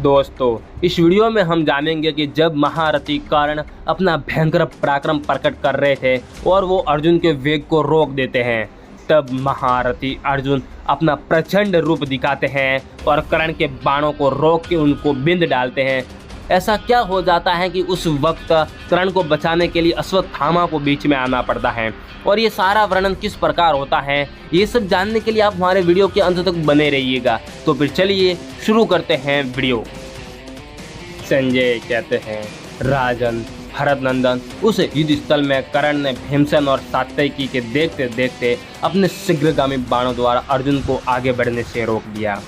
दोस्तों, इस वीडियो में हम जानेंगे कि जब महारथी कर्ण अपना भयंकर पराक्रम प्रकट कर रहे थे और वो अर्जुन के वेग को रोक देते हैं, तब महारथी अर्जुन अपना प्रचंड रूप दिखाते हैं और कर्ण के बाणों को रोक के उनको बिंद डालते हैं। ऐसा क्या हो जाता है कि उस वक्त कर्ण को बचाने के लिए अश्वत्थामा को बीच में आना पड़ता है और ये सारा वर्णन किस प्रकार होता है, ये सब जानने के लिए आप हमारे वीडियो के अंत तक बने रहिएगा। तो फिर चलिए शुरू करते हैं वीडियो। संजय कहते हैं, राजन भरत नंदन, उस युद्ध स्थल में कर्ण ने भीमसेन और सात्यकी के देखते देखते अपने शीघ्रगामी बाणों द्वारा अर्जुन को आगे बढ़ने से रोक दिया।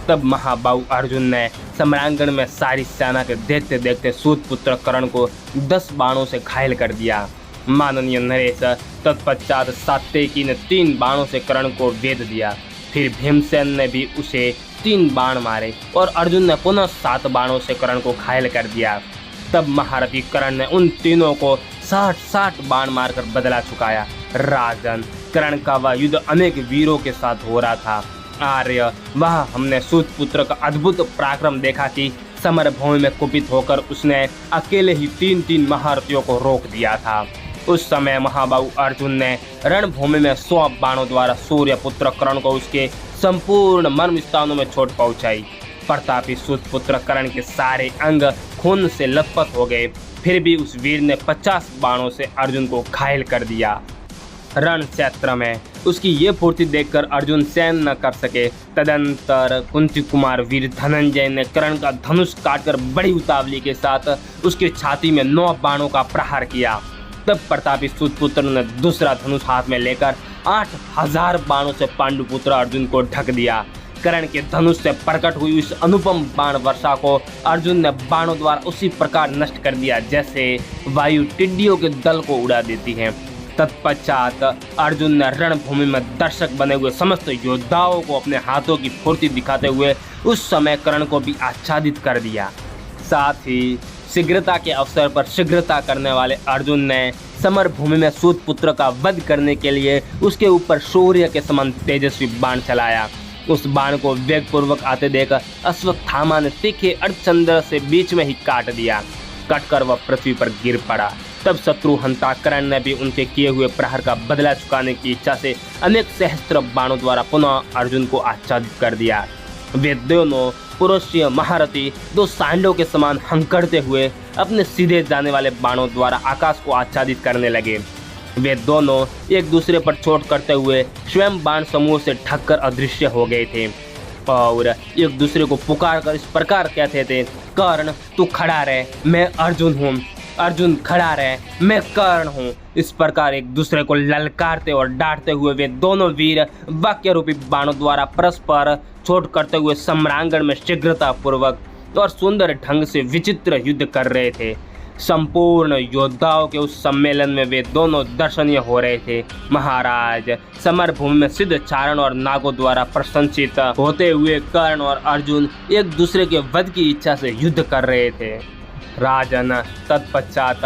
तब महाबाहु अर्जुन ने सम्रांगण में सारी सेना के देखते देखते सूतपुत्र कर्ण को 10 बाणों से घायल कर दिया। माननीय नरेश, तत्पश्चात सात्यकी ने 3 बाणों से कर्ण को वेध दिया। फिर भीमसेन ने भी उसे 3 बाण मारे और अर्जुन ने पुनः 7 बाणों से कर्ण को घायल कर दिया। तब महारथी कर्ण ने उन तीनों को 60 बाण मारकर बदला चुकाया। राजन, कर्ण का वह युद्ध अनेक वीरों के साथ हो रहा था। आर्य, वह हमने सूतपुत्र का अद्भुत पराक्रम देखा कि समर भूमि में कुपित होकर उसने अकेले ही 3 महारथियों को रोक दिया था। उस समय महाबाहु अर्जुन ने रणभूमि में 100 बाणों द्वारा सूर्यपुत्र कर्ण को उसके संपूर्ण मर्म स्थानों में चोट पहुंचाई। प्रतापी सूतपुत्र कर्ण के सारे अंग खून से लथपथ हो गए, फिर भी उस वीर ने 50 बाणों से अर्जुन को घायल कर दिया। रण क्षेत्र में उसकी ये फुर्ती देखकर अर्जुन सहन न कर सके। तदंतर कुंती कुमार वीर धनंजय ने कर्ण का धनुष काटकर बड़ी उतावली के साथ उसकी छाती में 9 बाणों का प्रहार किया। तब प्रतापी सूतपुत्र ने दूसरा धनुष हाथ में लेकर 8000 बाणों से पांडुपुत्र अर्जुन को ढक दिया। कर्ण के धनुष से प्रकट हुई इस अनुपम बाण वर्षा को अर्जुन ने बाणों द्वारा उसी प्रकार नष्ट कर दिया जैसे वायु टिड्डियों के दल को उड़ा देती है। तत्पश्चात अर्जुन ने रणभूमि में दर्शक बने हुए समस्त योद्धाओं को अपने हाथों की फुर्ती दिखाते हुए उस समय कर्ण को भी आच्छादित कर दिया। साथ ही शीघ्रता के अवसर पर शीघ्रता करने वाले अर्जुन ने समर भूमि में सूतपुत्र का वध करने के लिए उसके ऊपर सूर्य के समान तेजस्वी बाण चलाया। उस बाण को वेगपूर्वक आते देख अश्वत्थामा ने तीखे अर्धचंद्र से बीच में ही काट दिया। कटकर वह पृथ्वी पर गिर पड़ा। तब शत्रुहंता कर्ण ने भी उनके किए हुए प्रहार का बदला चुकाने की इच्छा से अनेक सहस्त्र बाणों द्वारा पुनः अर्जुन को आच्छादित कर दिया। वे दोनों पुरुषीय महारथी 2 सांडों के समान हंकड़ते हुए अपने सीधे जाने वाले बाणों द्वारा आकाश को आच्छादित करने लगे। वे दोनों एक दूसरे पर चोट करते हुए स्वयं बाण समूह से ढककर अदृश्य हो गए थे और एक दूसरे को पुकार कर इस प्रकार कहते थे, कर्ण तू खड़ा रहे, मैं अर्जुन हूँ, अर्जुन खड़ा रहे, मैं कर्ण हूँ। इस प्रकार एक दूसरे को ललकारते और डांटते हुए वे दोनों वीर वाक्य रूपी बाणों द्वारा परस्पर चोट करते हुए सम्रांगण में शीघ्रता पूर्वक और सुंदर ढंग से विचित्र युद्ध कर रहे थे। संपूर्ण योद्धाओं के उस सम्मेलन में वे दोनों दर्शनीय हो रहे थे। महाराज, समर भूमि में सिद्ध चारण और नागों द्वारा प्रशंसित होते हुए कर्ण और अर्जुन एक दूसरे के वध की इच्छा से युद्ध कर रहे थे। राजन, तत्पश्चात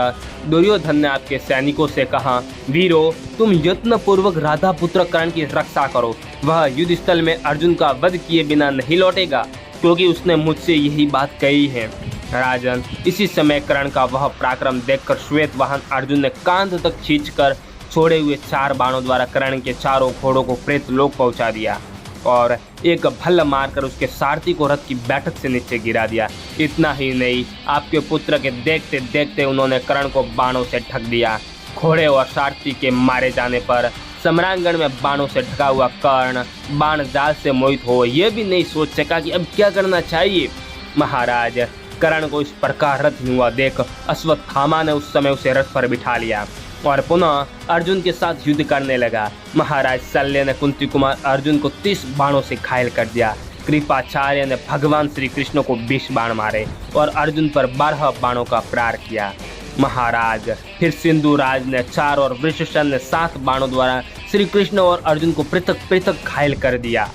दुर्योधन ने आपके सैनिकों से कहा, वीरों, तुम यत्न पूर्वक राधा पुत्र कर्ण की रक्षा करो। वह युद्ध स्थल में अर्जुन का वध किए बिना नहीं लौटेगा, क्योंकि उसने मुझसे यही बात कही है। राजन, इसी समय कर्ण का वह पराक्रम देखकर श्वेत वाहन अर्जुन ने कांध तक खींचकर छोड़े हुए 4 बाणों द्वारा कर्ण के चारों घोड़ों को प्रेत लोक पहुंचा दिया और एक भल्ल मारकर उसके सारथी को रथ की बैठक से नीचे गिरा दिया। इतना ही नहीं, आपके पुत्र के देखते देखते उन्होंने कर्ण को बाणों से ढक दिया। घोड़े और सारथी के मारे जाने पर सम्रांगण में बाणों से ढका हुआ कर्ण बाण जाल से मोहित हो यह भी नहीं सोच सका कि अब क्या करना चाहिए। महाराज, कर्ण को इस प्रकार रथ हुआ देख अश्वत्थामा ने उस समय उसे रथ पर बिठा लिया और पुनः अर्जुन के साथ युद्ध करने लगा। महाराज शल्य ने कुंती कुमार अर्जुन को 30 बाणों से घायल कर दिया। कृपाचार्य ने भगवान श्री कृष्ण को 20 बाण मारे और अर्जुन पर 12 बाणों का प्रहार किया। महाराज, फिर सिंधुराज ने 4 और वृषसेन ने 7 बाणों द्वारा श्री कृष्ण और अर्जुन को पृथक पृथक घायल कर दिया।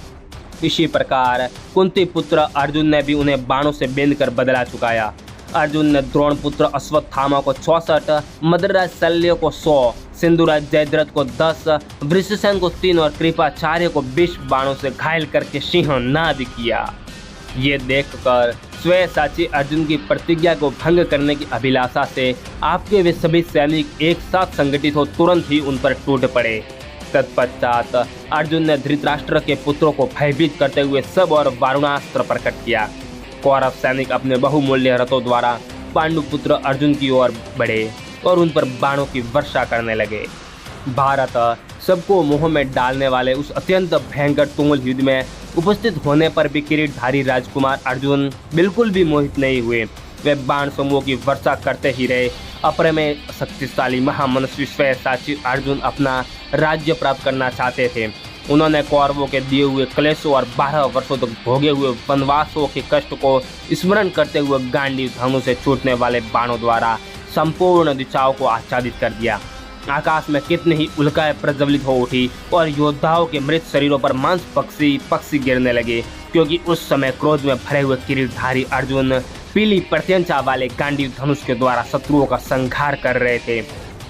इसी प्रकार कुंती पुत्र अर्जुन ने भी उन्हें बाणों से बेंध कर बदला चुकाया। अर्जुन ने द्रोण पुत्र अश्वत्थामा को 64, मद्रराज शल्य को 100, सिंधुराज जयद्रथ को 10, वृषसेन को 3 और कृपाचार्य को 20 बाणों से घायल करके सिंहनाद किया। ये देखकर स्वयं अर्जुन की प्रतिज्ञा को भंग करने की अभिलाषा से आपके वे सभी सैनिक एक साथ संगठित हो तुरंत ही उन पर टूट पड़े। तत्पश्चात अर्जुन ने धृतराष्ट्र के पुत्रों को भयभीत करते हुए सब और वारुणास्त्र प्रकट किया। कौरव सैनिक अपने बहुमूल्य रथों द्वारा पांडुपुत्र अर्जुन की ओर बढ़े और उन पर बाणों की वर्षा करने लगे। भारत सबको मुंह में डालने वाले उस अत्यंत भयंकर तुमुल युद्ध में उपस्थित होने पर भी किरीटधारी राजकुमार अर्जुन बिल्कुल भी मोहित नहीं हुए। वे बाण समूह की वर्षा करते ही रहे। अप्रमेय शक्तिशाली महामनस्वी स्वयं अर्जुन अपना राज्य प्राप्त करना चाहते थे। उन्होंने कौरवों के दिए हुए क्लेशों और 12 वर्षों तक भोगे हुए वनवासों के कष्ट को स्मरण करते हुए गांडीव धनु से छूटने वाले बाणों द्वारा संपूर्ण दिशाओं को आच्छादित कर दिया। आकाश में कितनी ही उल्काएं प्रज्वलित हो उठी और योद्धाओं के मृत शरीरों पर मांस पक्षी गिरने लगे, क्योंकि उस समय क्रोध में भरे हुए किरीटधारी अर्जुन पीली प्रत्यंचा वाले गांडीव धनुष के द्वारा शत्रुओं का संहार कर रहे थे।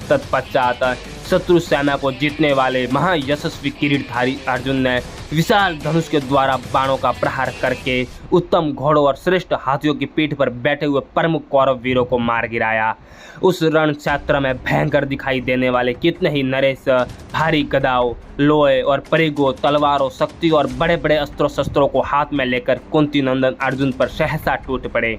तत्पश्चात शत्रु सेना को जीतने वाले महायशस्वी किरीटधारी अर्जुन ने विशाल धनुष के द्वारा बाणों का प्रहार करके उत्तम घोड़ों और श्रेष्ठ हाथियों की पीठ पर बैठे हुए प्रमुख कौरव वीरों को मार गिराया। उस रण क्षेत्र में भयंकर दिखाई देने वाले कितने ही नरेश भारी गदाओं, लोहे और परिगों, तलवारों, शक्ति और बड़े बड़े अस्त्रों शस्त्रों को हाथ में लेकर कुंती नंदन अर्जुन पर सहसा टूट पड़े।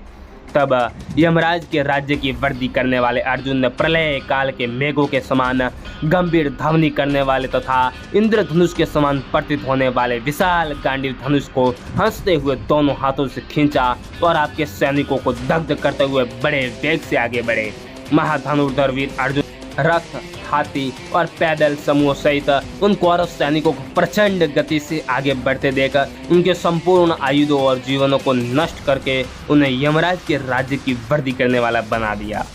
तब यमराज के राज्य की वर्दी करने वाले अर्जुन ने प्रलय काल के मेघों के समान गंभीर ध्वनि करने वाले तथा इंद्रधनुष के समान प्रतीत होने वाले विशाल गांडीव धनुष को हंसते हुए दोनों हाथों से खींचा और आपके सैनिकों को दग्ध करते हुए बड़े वेग से आगे बढ़े। महाधनुर्धर वीर अर्जुन रथ, हाथी और पैदल समूह सहित उन कौरव सैनिकों को प्रचंड गति से आगे बढ़ते देखकर उनके संपूर्ण आयुधों और जीवनों को नष्ट करके उन्हें यमराज के राज्य की वर्दी करने वाला बना दिया।